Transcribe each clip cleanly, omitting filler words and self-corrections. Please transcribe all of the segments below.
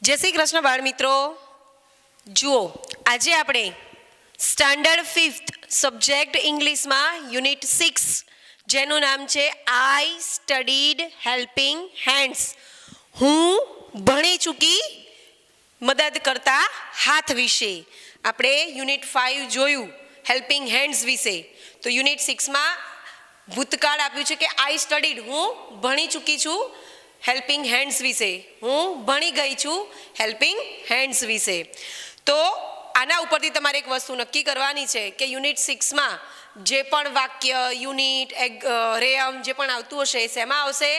जय श्री कृष्ण बाळ मित्रों। जुओ आज आपणे स्टैंडर्ड 5th सब्जेक्ट इंग्लिश में यूनिट 6 जेनु नाम छे आई स्टडीड हेल्पिंग हेन्ड्स। हूँ भणी चूकी मदद करता हाथ विषे आपणे यूनिट 5 जोयु हेल्पिंग हेन्ड्स विषे। तो यूनिट 6 में भूतकाळ आप्युं छे के आई स्टडीड हूँ भणी चूकी छूं हेल्पिंग हेन्ड्स विषे, हूँ भणी गई छूं हेल्पिंग हेन्ड्स विषे। तो आना उपरथी तमारे एक वस्तु नक्की करवानी छे के यूनिट 6 में जे पण वाक्य यूनिट रेयम जे पण आवतुं हशे शेमां आवशे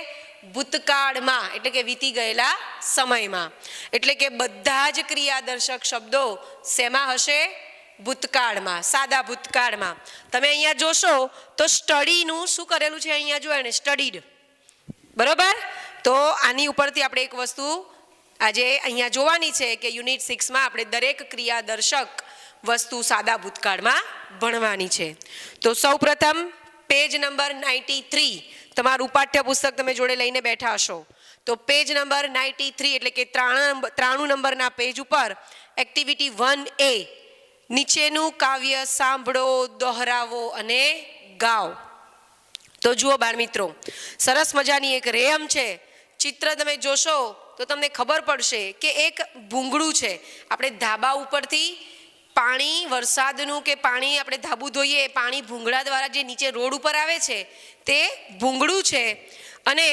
भूतकाळमां एटले के वीती गयेला समयमां। एटले के बधा ज क्रियादर्शक शब्दो शेमां हशे भूतकाळमां, सादा भूतकाळमां। तमे अहींया जोशो तो स्टडीनुं शुं करेलुं छे, अहींया जो एने स्टडीड, बरोबर। तो आनी उपरथी आपणे एक वस्तु आज अहींया जोवानी छे के यूनिट 6 में आपणे दरेक क्रियादर्शक वस्तु सादा भूतकाळमां भणवानी छे। तो सौप्रथम पेज नंबर 93 तमारुं पाठ्यपुस्तक तमे जोडे लईने बैठा हशो। तो पेज नंबर 93 एटले के 93 नंबरना पेज उपर एक्टिविटी 1A नीचेनुं काव्य सांभळो, दोहरावो अने गाओ। तो जुओ बाळ मित्रों, सरस मजानी एक रेयम छे। चित्र तमे जोशो तो तमने खबर पड़शे के एक भूंगळुं छे। आपणे धाबा उपरथी पाणी वरसादनुं के पाणी आपणे धाबुं धोईए पाणी भूंगळा द्वारा जे नीचे रोड उपर आवे छे ते भूंगळुं छे अने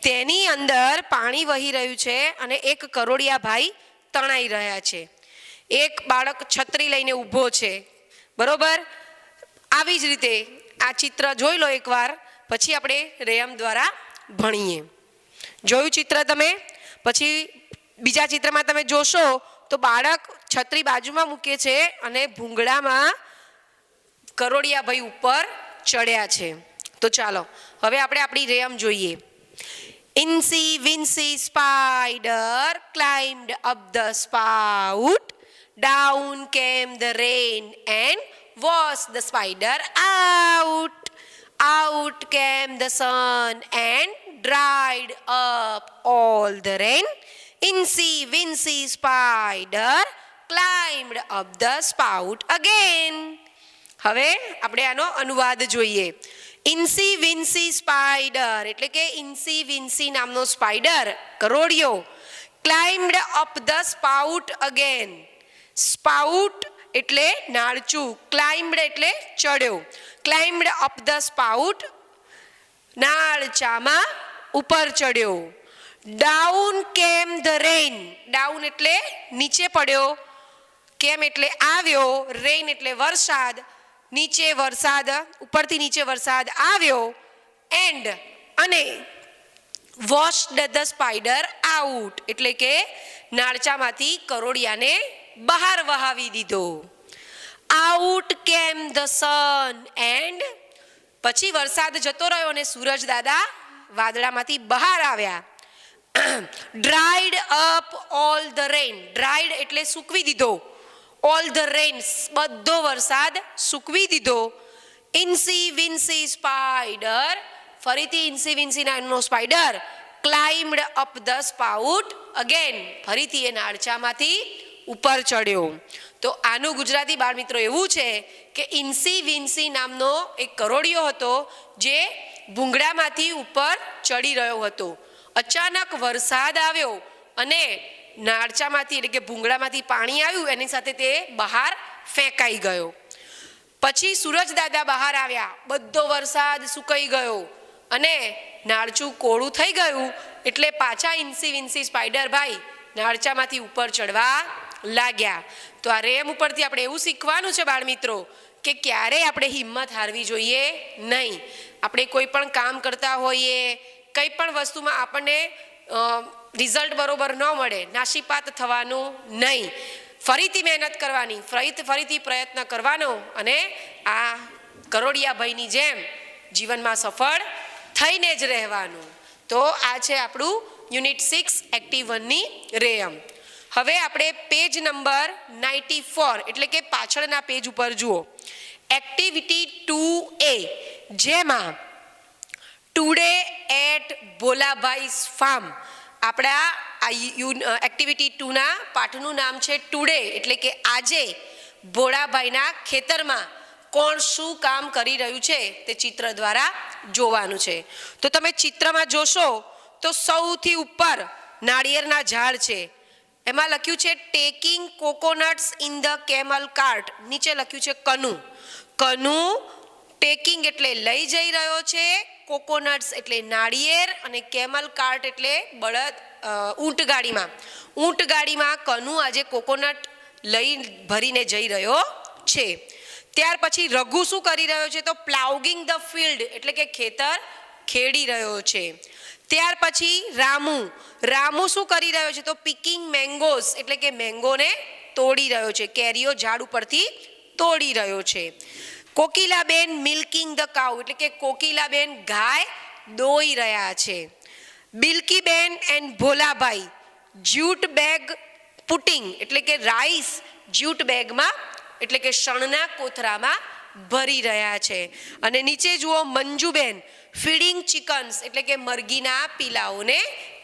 तेनी अंदर पाणी वही रह्युं छे अने एक करोड़िया भाई तणाई रह्या छे। एक बाळक छतरी लईने ऊभो छे, बरोबर। आवी ज रीते आ चित्र जोई लो एकवार, पछी आपणे रेयम द्वारा भणीए। जोयुं चित्र तमे, पछी बीजा चित्रमा तमे जोशो तो बाळक छतरी बाजुमां मूके छे अने भूंगळामां करोड़िया भाई उपर चढ़्या छे। तो चालो हवे आपणे आपणी रेयम जोईए। Incy Wincy spider climbed up the spout. Down came the rain and washed the spider out. Out came the sun and dried up all the rain. Incy Wincy spider climbed up the spout again. હવે આપણે આનો અનુવાદ જોઈએ। ઇન્સી Vinci spider એટલે કે Incy Wincy નામનો spider કરોડિયો climbed up the spout again. Spout એટલે નાળચું, ક્લાઇમ્ડ એટલે ચડ્યો। ક્લાઇમ્ડ અપ ધ સ્પાઉટ નાળચામાં ઉપર ચડ્યો। ડાઉન કેમ ધ રેન, ડાઉન એટલે નીચે પડ્યો, કેમ એટલે આવ્યો, રેન એટલે વરસાદ, नीचे वरसाद उपरथी नीचे वरसाद आव्यो एंड अने वॉश्ड द स्पाइडर आउट एटले के नाळचामांथी करोड़ियाने बहार वहावी दीधो। Out came the sun and पछी वरसाद जतो रह्यो अने सूरज दादा वादळामांथी बहार आव्या। Dried up all the rain, dried एटले सूकवी दीधो, ऑल द रेन्स बधो वरसाद सूकवी दीधो। इंसी विंसी स्पाइडर फरीथी इंसी विंसी नामनो spider climbed up the spout again, फरीथी ए नाळचामांथी उपर चढ़्यो। तो आनु गुजराती बाळ मित्रों एवुं छे के इंसी विंसी नामनो एक करोड़ियो हतो जे भूंगळामांथी उपर चढ़ी रह्यो हतो। अचानक वरसाद आव्यो अने नाळचामांथी એટલે કે ભૂંગળામાંથી પાણી આવ્યું એની સાથે તે બહાર ફેંકાઈ ગયો। પછી સૂરજ દાદા બહાર આવ્યા, બધો વરસાદ સુકાઈ ગયો અને નાળચું કોળું થઈ ગયું એટલે પાછા ઇન્સી વિન્સી સ્પાઈડર ભાઈ નાળચામાંથી ઉપર ચડવા લાગ્યા। તો આ રેમ ઉપરથી આપણે એવું શીખવાનું છે બાળ મિત્રો કે ક્યારે આપણે હિંમત હારવી જોઈએ નહીં। આપણે કોઈ પણ કામ કરતા હોઈએ, કંઈ પણ વસ્તુમાં આપણને रिजल्ट बरोबर न मळे, नाशीपात थवानुं नहीं, फरीथी मेहनत करवानी, फरीथी प्रयत्न करवानो अने आ करोड़िया भाईनी जेम जीवनमां सफल थईने ज रहेवानुं। तो आ छे आपणुं यूनिट 6 एक्टिव 1 नी रेयम। हवे आपणे पेज नंबर 94 एटले के पाछळना पेज उपर जुओ। एक्टिविटी 2A जेमां टुडे एट भोलाभाईस फार्म आपड़ा એક્ટિવિટી 2ના પાઠનું નામ છે ટુડે, એટલે કે આજે ભોળાભાઈના ખેતરમાં કોણ શું કામ કરી રહ્યું છે તે ચિત્ર દ્વારા જોવાનું છે. તો તમે ચિત્રમાં જોશો તો સૌથી ઉપર નાળિયેરના ઝાડ છે, એમાં લખ્યું છે taking coconuts in the camel cart, નીચે લખ્યું છે કનુ. કનુ ટેકિંગ એટલે લઈ જઈ રહ્યો છે, કોકોનટ્સ એટલે નાળિયેર, અને કેમલ કાર્ટ એટલે બળદ ઊંટગાડીમાં કનુ આજે કોકોનટ લઈ ભરીને જઈ રહ્યો છે. ત્યાર પછી રઘુ શું કરી રહ્યો છે? તો પ્લાઉગિંગ ધ ફિલ્ડ એટલે કે ખેતર ખેડી રહ્યો છે. ત્યાર પછી રામુ શું કરી રહ્યો છે? તો પિકિંગ મેંગોઝ એટલે કે મેંગોને તોડી રહ્યો છે, કેરીઓ ઝાડ ઉપરથી તોડી રહ્યો છે. કોકિલાબેન મિલ્કિંગ ધ કાઉ એટલે કે કોકિલાબેન ગાય દોઈ રહ્યા છે. Bilkiben and Bholabhai jute bag putting એટલે કે રાઈસ જ્યુટ બેગમાં એટલે કે શણના કોથરામાં ભરી રહ્યા છે. અને નીચે જુઓ મંજુબેન ફીડિંગ ચિકન્સ એટલે કે મરઘીના પીલાઓને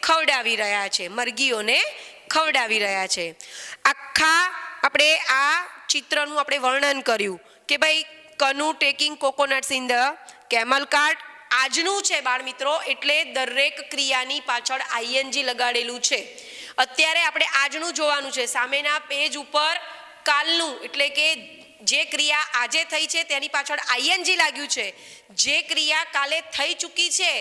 ખવડાવી રહ્યા છે, મરઘીઓને ખવડાવી રહ્યા છે. આખા આપણે આ ચિત્રનું આપણે વર્ણન કર્યું કે ભાઈ Kanu taking coconuts in the camel cart આજનું છે બાળ મિત્રો, એટલે દરેક ક્રિયાની પાછળ આઈએનજી લગાડેલું છે. અત્યારે આપણે આજનું જોવાનું છે. સામેના પેજ ઉપર કાલનું એટલે કે જે ક્રિયા આજે થઈ છે તેની પાછળ આઈએનજી લાગ્યું છે. જે ક્રિયા કાલે થઈ ચૂકી છે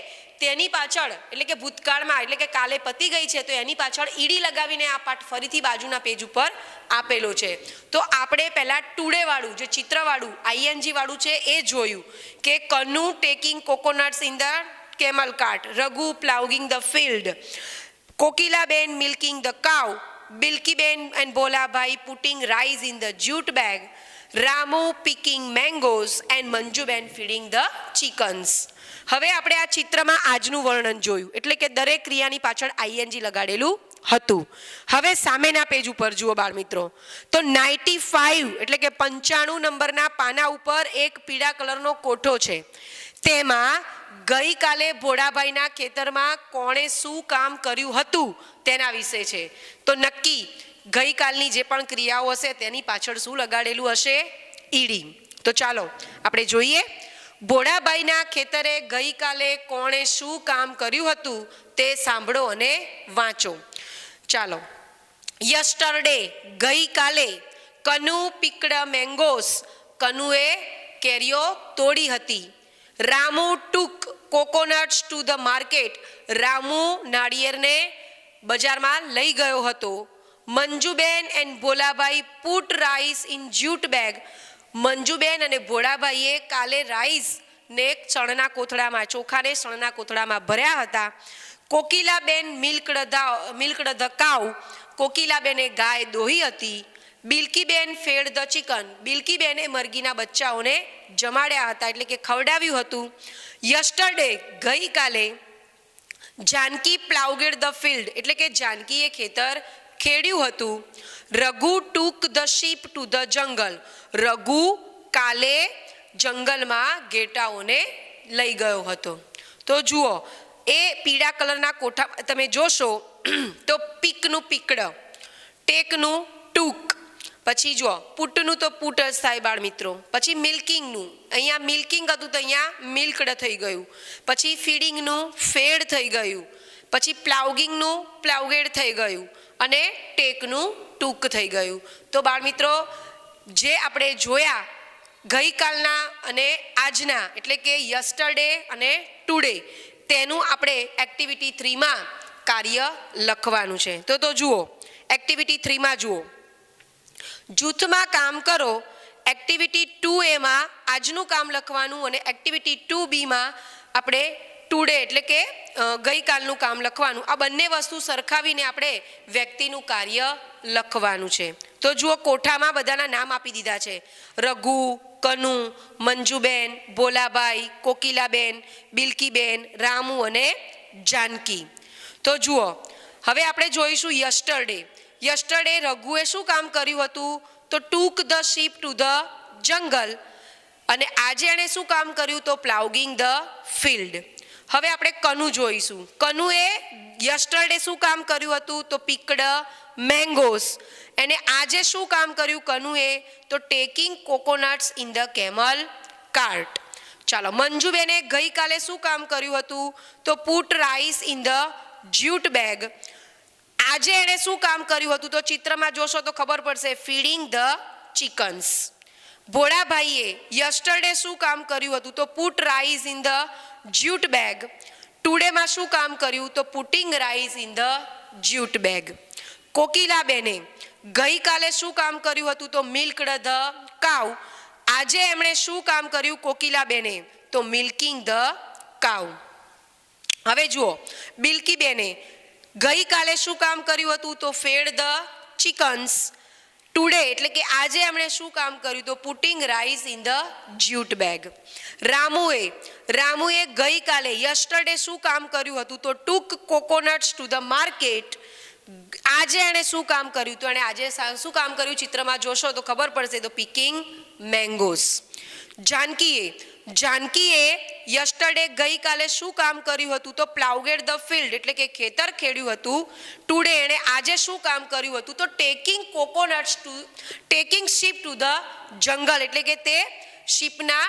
તેની પાછળ એટલે કે ભૂતકાળમાં એટલે કે કાલે પતી ગઈ છે તો એની પાછળ ઈડી લગાવીને આ પાઠ ફરીથી બાજુના પેજ ઉપર આપેલો છે. તો આપણે પહેલા ટુડે વાળું જે ચિત્રવાળું આઈએનજી વાળું છે એ જોયું કે Kanu taking coconuts in the camel cart, Raghu ploughing the field, Kokilaben milking the cow, Bilkiben and Bholabhai putting rice in the jute bag, Ramu picking mangoes and Manjuben feeding the chickens. હવે આપણે આ ચિત્રમાં આજનું વર્ણન જોયું એટલે કે દરેક ક્રિયાની પાછળ આઈએનજી લગાડેલું હતું. હવે સામેના પેજ ઉપર જુઓ બાળ મિત્રો, તો 95 એટલે કે 95 નંબરના પાના ઉપર એક પીળા કલરનો કોઠો છે. તેમાં ગઈકાલે ભોળાભાઈના ખેતરમાં કોણે શું કામ કર્યું હતું તેના વિશે છે. તો નક્કી ગઈકાલની જે પણ ક્રિયાઓ હશે તેની પાછળ શું લગાડેલું હશે? ઈડી. તો ચાલો આપણે જોઈએ. ભોળાભાઈના ખેતરે ગઈકાલે કોણે શું કામ કર્યું હતું તે સાંભળો અને વાંચો. ચાલો. યસ્ટરડે ગઈકાલે, કનુ પિક્ડ મેંગોસ કનુએ કેરીઓ તોડી હતી. Ramu took coconuts to the market Ramu નાળિયેરને બજારમાં લઈ ગયો હતો. Manjuben and Bholabhai put rice in jute bag Manjuben અને ભોળાભાઈએ કાલે રાઈસને ચણના કોથળામાં ચોખાને ચણના કોથળામાં ભર્યા હતા. કોકિલાબેન મિલ્કડ ધ કાઉ કોકિલાબેને ગાય દોહી હતી. બિલકીબેન ફેડ ધ ચિકન બિલકીબેને મરઘીના બચ્ચાઓને જમાડ્યા હતા એટલે કે ખવડાવ્યું હતું. યસ્ટરડે ગઈકાલે, જાનકી પ્લાઉગેડ ધ ફિલ્ડ એટલે કે જાનકીએ ખેતર ખેડ્યું હતું. Raghu took the sheep to the jungle Raghu કાલે જંગલમાં ઘેટાઓને લઈ ગયો હતો. તો જુઓ એ પીળા કલરના કોઠા તમે જોશો તો પીકનું પીકડ, ટેકનું ટૂક, પછી જુઓ પુટનું તો પુટ જ થાય બાળ મિત્રો. પછી મિલ્કિંગનું અહીંયા મિલ્કિંગ હતું તો અહીંયા મિલ્કડ થઈ ગયું. પછી ફીડિંગનું ફેડ થઈ ગયું. પછી પ્લાઉગિંગનું પ્લાઉગેડ થઈ ગયું અને ટેકનું ટૂક થઈ ગયું. તો બાળ મિત્રો જે આપણે જોયા ગઈકાલના અને આજના એટલે કે યસ્ટરડે અને ટુડે તેનું આપણે એક્ટિવિટી 3માં કાર્ય લખવાનું છે. તો જુઓ એક્ટિવિટી 3માં જુઓ, જૂથમાં કામ કરો. એક્ટિવિટી 2A આજનું કામ લખવાનું અને એક્ટિવિટી 2Bમાં આપણે ટુડે એટલે કે ગઈકાલનું કામ લખવાનું. આ બંને વસ્તુ સરખાવીને આપણે વ્યક્તિનું કાર્ય લખવાનું છે. તો જુઓ કોઠામાં બધાના નામ આપી દીધા છે. રઘુ, કનુ, મંજુબેન, ભોલાભાઈ, કોકિલાબેન, બિલકીબેન, રામુ અને જાનકી. તો જુઓ હવે આપણે જોઈશું યસ્ટરડે. યસ્ટરડે રઘુએ શું કામ કર્યું હતું? તો took the sheep to the jungle. અને આજે એણે શું કામ કર્યું? તો પ્લાઉગિંગ ધ ફિલ્ડ. હવે આપણે કનુ જોઈશું. કનુએ યસ્ટરડે શું કામ કર્યું હતું? તો પિકડ મેંગોસ. એને આજે શું કામ કર્યું કનુએ? તો taking coconuts in the camel cart. ચાલો, મંજુબેને ગઈકાલે શું કામ કર્યું હતું? તો put rice in the jute bag. આજે એણે શું કામ કર્યું હતું? તો ચિત્રમાં જોશો તો ખબર પડશે, ફીડિંગ ધ ચિકન્સ. ભોળાભાઈએ યસ્ટરડે શું કામ કર્યું હતું? તો put rice in the jute bag. ટુડેમાં શું કામ કર્યું? તો putting rice in the jute bag. કોકિલાબેને ગઈકાલે શું કામ કર્યું હતું? તો મિલ્કડ ધ કાઉ. આજે એમણે શું કામ કર્યું કોકિલાબેને? તો મિલ્કિંગ ધ કાઉ. હવે જુઓ, બિલ્કીબેને ગઈકાલે શું કામ કર્યું હતું? તો ફેડ ધ ચિકન્સ. ટુડે એટલે કે આજે એમણે શું કામ કર્યું? તો putting rice in the jute bag. રામુએ ગઈકાલે યસ્ટરડે શું કામ કર્યું હતું? તો took coconuts to the market. આજે એણે શું કામ કર્યું? તો એણે આજે શું કામ કર્યું? ચિત્રમાં જોશો તો ખબર પડશે, તો પિકિંગ મેંગોસ. જાનકીએ યસ્ટરડે ગઈકાલે શું કામ કર્યું હતું? તો પ્લાઉગેડ ધ ફિલ્ડ એટલે કે ખેતર ખેડ્યું હતું. ટુડે એણે આજે શું કામ કર્યું હતું? તો ટેકિંગ શીપ ટુ ધ જંગલ એટલે કે તે શીપના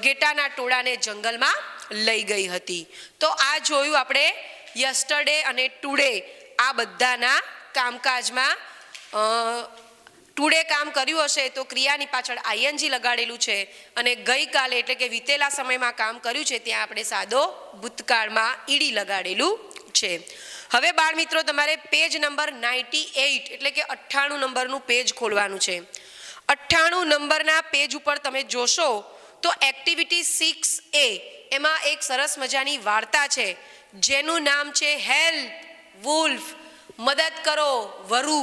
ઘેટાના ટોળાને જંગલમાં લઈ ગઈ હતી. તો આ જોયું આપણે યસ્ટરડે અને ટુડે આ બધાના કામકાજમાં. ટુડે કામ કર્યું હશે તો ક્રિયાની પાછળ આઈએનજી લગાડેલું છે, અને ગઈકાલે એટલે કે વીતેલા સમયમાં કામ કર્યું છે ત્યાં આપણે સાદો ભૂતકાળમાં ઈડી લગાડેલું છે. હવે બાળ મિત્રો, તમારે પેજ નંબર 98 એટલે કે 98 નંબરનું પેજ ખોલવાનું છે. 98 નંબરના પેજ ઉપર તમે જોશો તો એક્ટિવિટી 6A એમાં એક સરસ મજાની વાર્તા છે જેનું નામ છે હેલ્પ વુલ્ફ. મદદ કરો વરુ.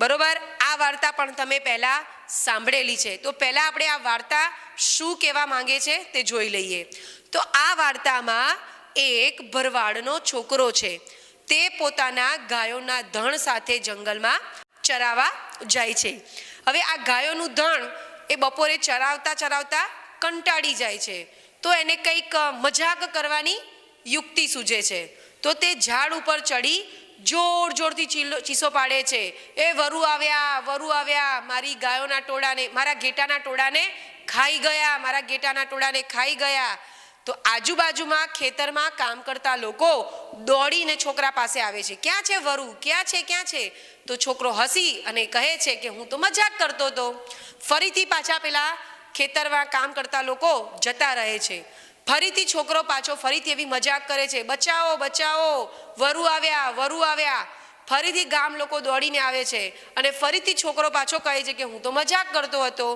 બરોબર, આ વાર્તા પણ તમે પહેલા સાંભળેલી છે. તો પહેલા આપણે આ વાર્તા શું કહેવા માંગે છે તે જોઈ લઈએ. તો આ વાર્તામાં એક ભરવાડનો છોકરો છે. તે પોતાના ગાયોના ધણ સાથે જંગલમાં ચરાવવા જાય છે. હવે આ ગાયોનું ધણ એ બપોરે ચરાવતા કંટાળી જાય છે. તો એને કંઈક મજાક કરવાની યુક્તિ સૂઝે છે. તો તે ઝાડ ઉપર ચડી જોરથી ચીસો પાડે છે, એ વરુ આવ્યા, મારી ગાયોના ટોળાને, મારા ઘેટાના ટોળાને ખાઈ ગયા. તો આજુબાજુમાં ખેતરમાં કામ કરતા લોકો દોડીને છોકરા પાસે આવે છે. ક્યાં છે વરુ? ક્યાં છે? તો છોકરો હસી અને કહે છે કે હું તો મજાક કરતો હતો. ફરીથી પાછા પેલા ખેતરમાં કામ કરતા લોકો જતા રહે છે. ફરીથી છોકરો પાછો ફરીથી એવી મજાક કરે છે, બચાવો, વરુ આવ્યા. ફરીથી ગામ લોકો દોડીને આવે છે અને ફરીથી છોકરો પાછો કહે છે કે હું તો મજાક કરતો હતો.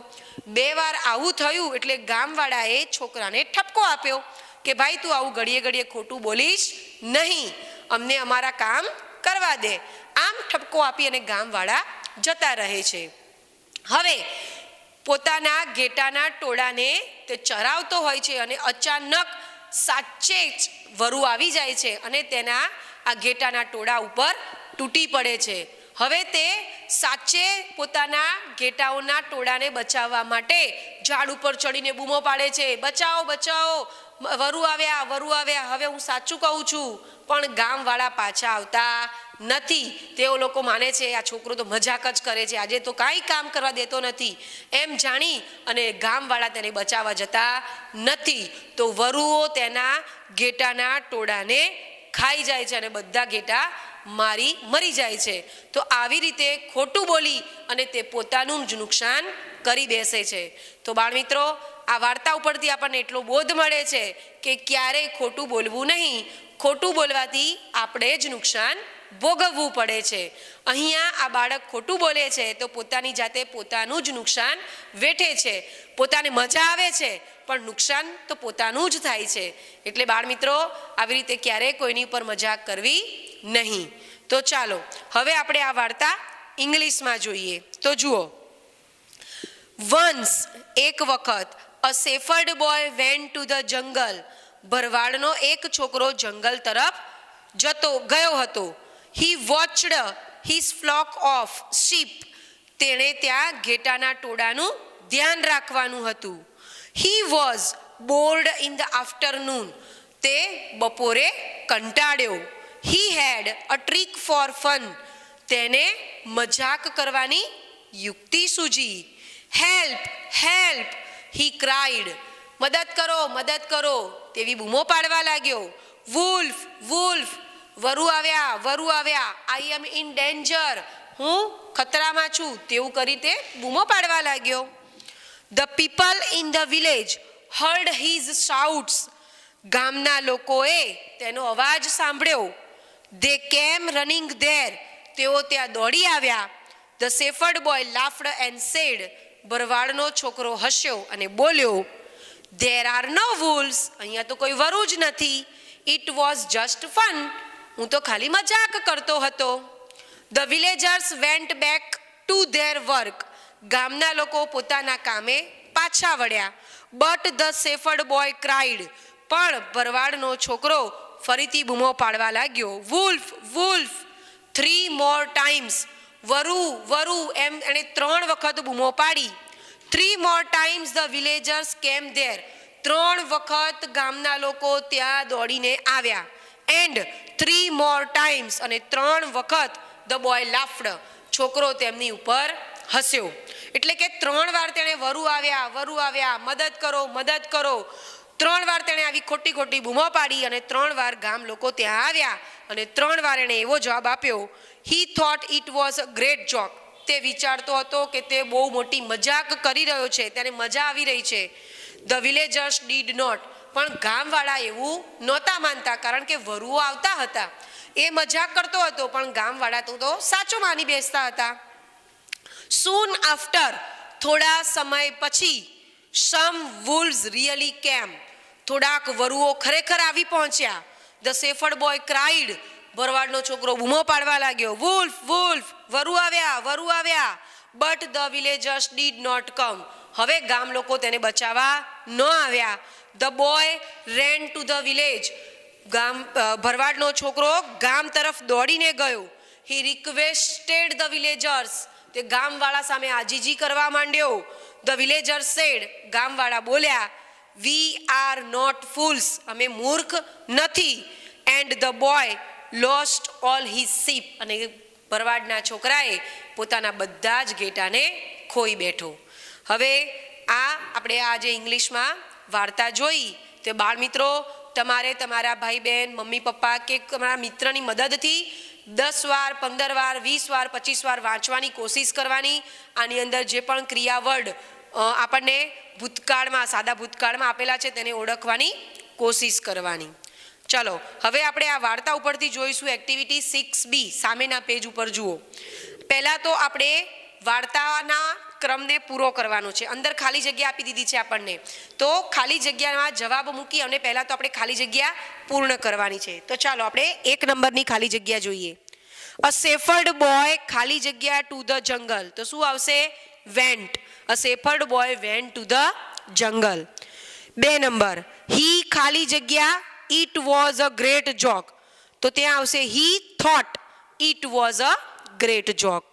2 વાર આવું થયું એટલે ગામવાળાએ છોકરાને ઠપકો આપ્યો કે ભાઈ તું આવું ઘડીએ ખોટું બોલીશ નહીં, અમને અમારા કામ કરવા દે. આમ ઠપકો આપી અને ગામવાળા જતા રહે છે. હવે પોતાના ઘેટાના ટોળાને તે ચરાવતો હોય છે અને અચાનક સાચે જ વરુ આવી જાય છે અને તેના આ ઘેટાના ટોળા ઉપર તૂટી પડે છે. હવે તે સાચે પોતાના ઘેટાઓના ટોળાને બચાવવા માટે ઝાડ ઉપર ચડીને બૂમો પાડે છે, બચાવો, વરુ આવ્યા. હવે હું સાચું કહું છું, પણ ગામવાળા પાછા આવતા નથી. તેઓ લોકો માને છે આ છોકરો તો મજાક જ કરે છે, આજે તો કાંઈ કામ કરવા દેતો નથી એમ જાણી અને ગામવાળા તેને બચાવવા જતા નથી. તો વરુઓ તેના ઘેટાના ટોળાને ખાઈ જાય છે અને બધા ઘેટા મરી જાય છે. તો આવી રીતે ખોટું બોલી અને તે પોતાનું જ નુકસાન કરી બેસે છે. તો બાળમિત્રો, આ વાર્તા ઉપરથી આપણને એટલો બોધ મળે છે કે ક્યારેય ખોટું બોલવું નહીં. ખોટું બોલવાથી આપણે જ નુકસાન ભોગવવું પડે છે. અહીંયા આ બાળક ખોટું બોલે છે તો પોતાની જાતે પોતાનું જ નુકસાન વેઠે છે. પોતાને મજા આવે છે પણ નુકસાન તો પોતાનું જ થાય છે. એટલે બાળમિત્રો, આવી રીતે ક્યારેય કોઈની ઉપર મજાક કરવી નહીં. તો ચાલો હવે આપણે આ વાર્તા ઇંગ્લિશમાં જોઈએ. તો જુઓ, વન્સ એક વખત a shepherd boy went to the jungle. ભરવાડનો એક છોકરો જંગલ તરફ ગયો હતો. He watched his flock of sheep. તેણે ત્યાં ઘેટાના ટોળાનું ધ્યાન રાખવાનું હતું. He was bored in the afternoon. તે બપોરે કંટાળ્યો. He had a trick for fun. તેને મજાક કરવાની યુક્તિ સૂજી. Help help he cried. મદદ કરો તેવી બૂમો પાડવા લાગ્યો. વુલ્ફ વુલ્ફ વરુ આવ્યા. I am in danger. હું ખતરામાં છું તેવું કરી તે બૂમો પાડવા લાગ્યો. The people in the village heard his shouts. ગામના લોકોએ તેનો અવાજ સાંભળ્યો. દે કેમ રનિંગ ધેર. તેઓ ત્યાં દોડી આવ્યા. The shepherd boy laughed and said. ભરવાડનો છોકરો હસ્યો અને બોલ્યો, ધેર આર નો વુલ્સ. અહીંયા તો કોઈ વરુ જ નથી. It was just fun. હું તો ખાલી મજાક કરતો હતો. The villagers went back to their work. ગામના લોકો પોતાના કામે પાછા વળ્યા. But the shepherd boy cried. પણ ભરવાડનો છોકરો ફરીથી બૂમો પાડવા લાગ્યો. Wolf wolf 3 more times. વરુ એમ એણે 3 વખત બૂમો પાડી. 3 more times the villagers came there. 3 વખત ગામના લોકો ત્યાં દોડીને આવ્યા. એન્ડ 3 more times અને 3 વખત ધ બોય લાફ્ડ. છોકરો તેમની ઉપર હસ્યો. એટલે કે 3 વાર તેણે વરુ આવ્યા મદદ કરો. 3 વાર તેણે આવી ખોટી બૂમો પાડી અને 3 વાર ગામ લોકો ત્યાં આવ્યા અને 3 વાર એણે એવો જવાબ આપ્યો. હી thought it was a great joke. તે વિચારતો હતો કે તે બહુ મોટી મજાક કરી રહ્યો છે, તેને મજા આવી રહી છે. The villagers did not. પણ ગામવાળા એવું નહોતા માનતા, કારણ કે વરુઓ આવતા હતા. એ મજાક કરતો હતો પણ ગામવાળા તો સાચું માની બેસતા હતા. સૂન આફ્ટર. થોડા સમય પછી સમ વુલ્વ્સ રિયલી કેમ. થોડાક વરુઓ ખરેખર આવી પહોંચ્યા. The shepherd boy cried. ભરવાડનો છોકરો બૂમો પાડવા લાગ્યો. વુલ્ફ વુલ્ફ વરુ આવ્યા. But the villagers did not come. હવે ગામ લોકો તેને બચાવવા ન આવ્યા. The boy ran to the village. ભરવાડનો છોકરો ગામ તરફ દોડીને ગયો. He requested the villagers. તે ગામવાળા સામે આજીજી કરવા માંડ્યો. The villagers sad. ગામવાળા બોલ્યા, વી આર નોટ ફૂલ્સ. અમે મૂર્ખ નથી. And the boy lost all his sheep. અને ભરવાડના છોકરાએ પોતાના બધા જ ઘેટાને ખોઈ બેઠો. હવે આપણે આ જે ઇંગ્લિશમાં વાર્તા જોઈ તે બાળ મિત્રો તમારે તમારા ભાઈ બહેન મમ્મી પપ્પા કે તમારા મિત્રની મદદથી 10 વાર 15 વાર 20 વાર 25 વાર વાંચવાની કોશિશ કરવાની. આની અંદર જે પણ ક્રિયા વર્ડ આપણને ભૂતકાળમાં સાદા ભૂતકાળમાં આપેલા છે તેને ઓળખવાની કોશિશ કરવાની. ચલો હવે આપણે આ વાર્તા ઉપરથી જોઈશું એક્ટિવિટી 6B. સામેના પેજ ઉપર જુઓ. પહેલાં તો આપણે વાર્તાના ક્રમને પૂરો કરવાનો છે. અંદર ખાલી જગ્યા આપી દીધી છે આપણને, તો ખાલી જગ્યામાં જવાબ મૂકી અને પહેલાં તો આપણે ખાલી જગ્યા પૂર્ણ કરવાની છે. તો ચાલો આપણે 1 નંબરની ખાલી જગ્યા જોઈએ. અ શેફર્ડ બોય ખાલી જગ્યા ટુ ધ જંગલ. તો શું આવશે? Went. A shepherd boy went to the jungle. 2 number he ખાલી જગ્યા it was a great joke. તો ત્યાં આવશે he thought it was a great joke.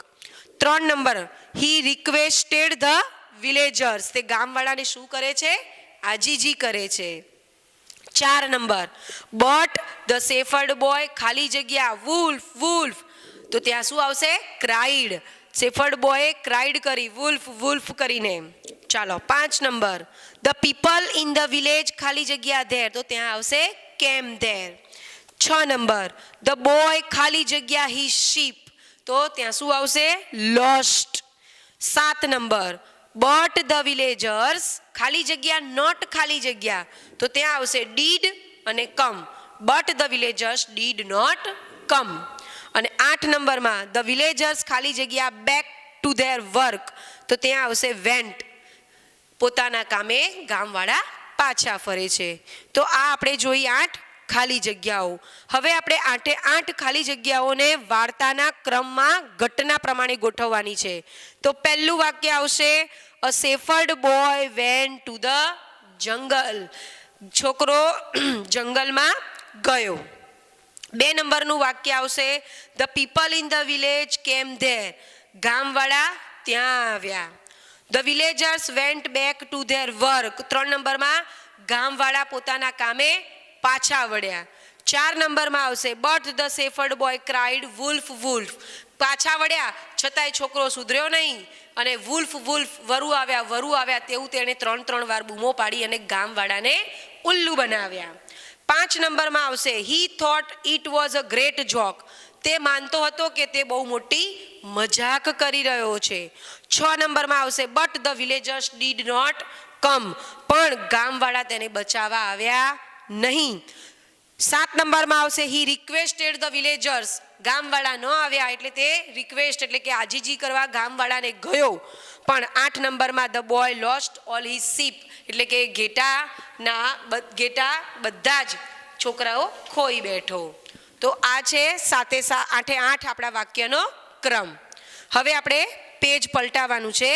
3 number he requested the villagers. તે ગામવાળાને શું કરે છે? આજીજી કરે છે. 4 number but the shepherd boy ખાલી જગ્યા વુલ્ફ વુલ્ફ. તો ત્યાં શું આવશે? ક્રાઇડ. શેફર્ડ બોયે ક્રાઇડ કરી વુલ્ફ વુલ્ફ કરીને. ચાલો 5 number the people in the village ખાલી જગ્યા ધેર. તો ત્યાં આવશે કેમ ધેર. 6 નંબર ધ બોય ખાલી જગ્યા હી શીપ. તો ત્યાં શું આવશે? Lost. 7 number but the villagers ખાલી જગ્યા નોટ ખાલી જગ્યા. તો ત્યાં આવશે ડીડ અને come. But the villagers did not come. અને 8 નંબરમાં ધ વિલેજર્સ ખાલી જગ્યા બેક ટુ ધેર વર્ક. તો ત્યાં આવશે વેન્ટ. પોતાના કામે ગામવાળા પાછા ફરે છે. તો આ આપણે જોઈ 8 ખાલી જગ્યાઓ. હવે આપણે 8 ખાલી જગ્યાઓને વાર્તાના ક્રમમાં ઘટના પ્રમાણે ગોઠવવાની છે. તો પહેલું વાક્ય આવશે a shepherd boy went to the jungle. છોકરો જંગલમાં ગયો. 2 નંબરનું વાક્ય આવશે the people in the village came there. ગામવાળા ત્યાં આવ્યા. The villagers went back to their work. 3 નંબરમાં ગામવાળા પોતાના કામે પાછા વળ્યા. 4 નંબરમાં આવશે but the shepherd boy cried wolf wolf. પાછા વળ્યા છતાંય છોકરો સુધર્યો નહીં અને વુલ્ફ વુલ્ફ વરુ આવ્યા તેવું તેણે 3 વાર બૂમો પાડી અને ગામવાળાને ઉલ્લુ બનાવ્યા. 5 નંબરમાં આવશે he thought it was a great joke. તે માનતો હતો કે તે બહુ મોટી મજાક કરી રહ્યો છે. 6 નંબરમાં આવશે but the villagers did not come. પણ ગામવાળા તેને બચાવવા આવ્યા નહીં. 7 નંબરમાં આવશે હી રિક્વેસ્ટેડ ધ વિલેજર્સ. ગામવાળા ન આવ્યા એટલે તે રિક્વેસ્ટ એટલે કે આજીજી કરવા ગામવાળાને ગયો. પણ 8 નંબરમાં the boy lost all his sheep એટલે કે ઘેટા બધા જ છોકરાઓ ખોઈ બેઠો. તો આ છે 7 8 આપણા વાક્યનો ક્રમ. હવે આપણે પેજ પલટાવવાનું છે.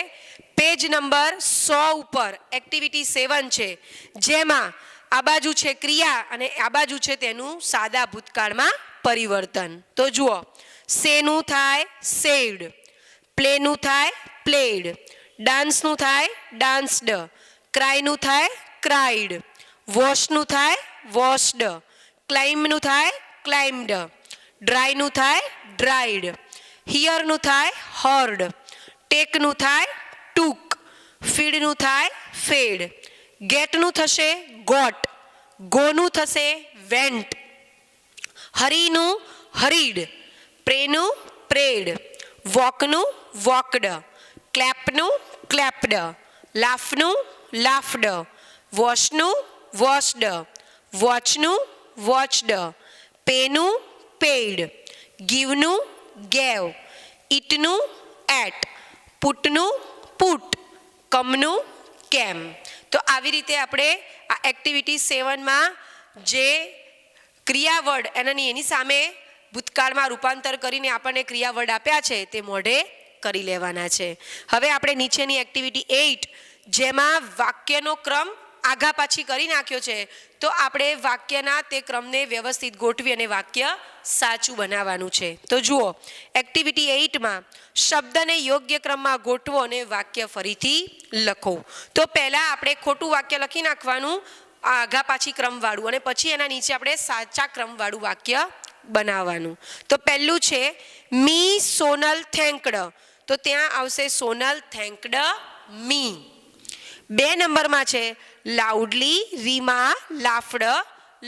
પેજ નંબર 100 ઉપર એક્ટિવિટી 7 છે, જેમાં આ બાજુ છે ક્રિયા અને આ બાજુ છે તેનું સાદા ભૂતકાળમાં પરિવર્તન. તો જુઓ, સેનું થાય સેડ, પ્લેનું થાય પ્લેડ, ડાન્સનું થાય ડાન્સ્ડ, ક્રાયનું થાય ક્રાઇડ, વોશનું થાય વોશ્ડ, ક્લાઇમ્બનું થાય ક્લાઇમ્બડ, ડ્રાયનું થાય ડ્રાઈડ, હિયરનું થાય હર્ડ, ટેકનું થાય ટૂક, ફીડનું થાય ફેડ, ગેટનું થશે ગોટ, ગોનું થશે વેન્ટ, હરીનું હરીડ, પ્રેનું પ્રેડ, વોકનું વોકડ, ક્લેપનું ક્લેપ્ડ, લાફનું લાફડ, વોશનું વોશ્ડ, વોચનું વોચડ, પેનું પેડ, ગીવનું ગેવ, ઇટનું એટ, પુટનું પુટ, કમનું કેમ. તો આવી રીતે આપણે આ એક્ટિવિટી 7માં જે ક્રિયાવડ એની સામે ભૂતકાળમાં રૂપાંતર કરીને આપણને ક્રિયાવડ આપ્યા છે તે મોઢે કરી લેવાના છે. હવે આપણે નીચેની એક્ટિવિટી 8 જેમાં વાક્યનો ક્રમ આગા પાછી કરી નાખ્યો છે, તો આપણે વાક્યના તે ક્રમને વ્યવસ્થિત ગોઠવી અને વાક્ય સાચું બનાવવાનું છે. તો જુઓ, એક્ટિવિટી 8માં શબ્દને યોગ્ય ક્રમમાં ગોઠવો અને વાક્ય ફરીથી લખો. તો પહેલાં આપણે ખોટું વાક્ય લખી નાખવાનું આગા પાછી ક્રમવાળું અને પછી એના નીચે આપણે સાચા ક્રમવાળું વાક્ય બનાવવાનું. તો પહેલું છે મી સોનલ થેન્કડ. તો ત્યાં આવશે સોનલ થેન્કડ મી. 2 નંબરમાં છે loudly Rima laughed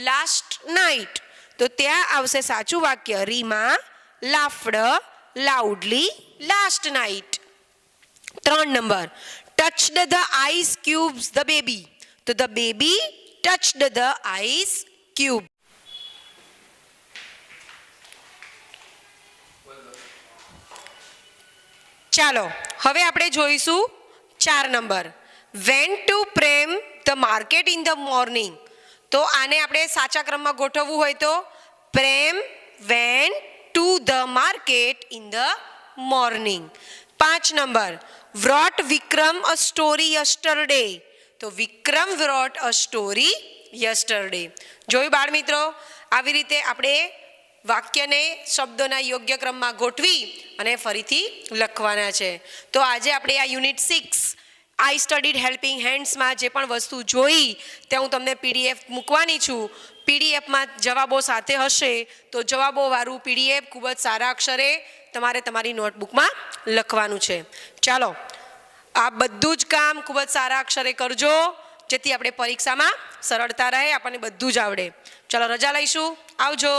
last night. તો ત્યાં આવશે સાચું વાક્ય Rima laughed loudly last night. 3 number touched the ice cubes the baby. તો the baby touched the ice cube. ચાલો હવે આપણે જોઈશું 4 number went to Prem the market in the morning. તો આને આપણે સાચા ક્રમમાં ગોઠવવું હોય તો Prem went to the market in the morning. 5 number wrote Vikram a story yesterday. તો વિક્રમ વ્રોટ અ સ્ટોરી યસ્ટરડે. જોયું બાળ મિત્રો, આવી રીતે આપણે વાક્યને શબ્દોના યોગ્ય ક્રમમાં ગોઠવી અને ફરીથી લખવાના છે. તો આજે આપણે આ યુનિટ 6 આઈ સ્ટડીડ હેલ્પિંગ હેન્ડ્સમાં જે પણ વસ્તુ જોઈ તે હું તમને પીડીએફ મૂકવાની છું. પીડીએફમાં જવાબો સાથે હશે, તો જવાબોવાળું પીડીએફ ખૂબ જ સારા અક્ષરે તમારે તમારી નોટબુકમાં લખવાનું છે. ચાલો, આ બધું જ કામ ખૂબ જ સારા અક્ષરે કરજો, જેથી આપણે પરીક્ષામાં સરળતા રહે, આપણને બધું જ આવડે. ચાલો રજા લઈશું, આવજો.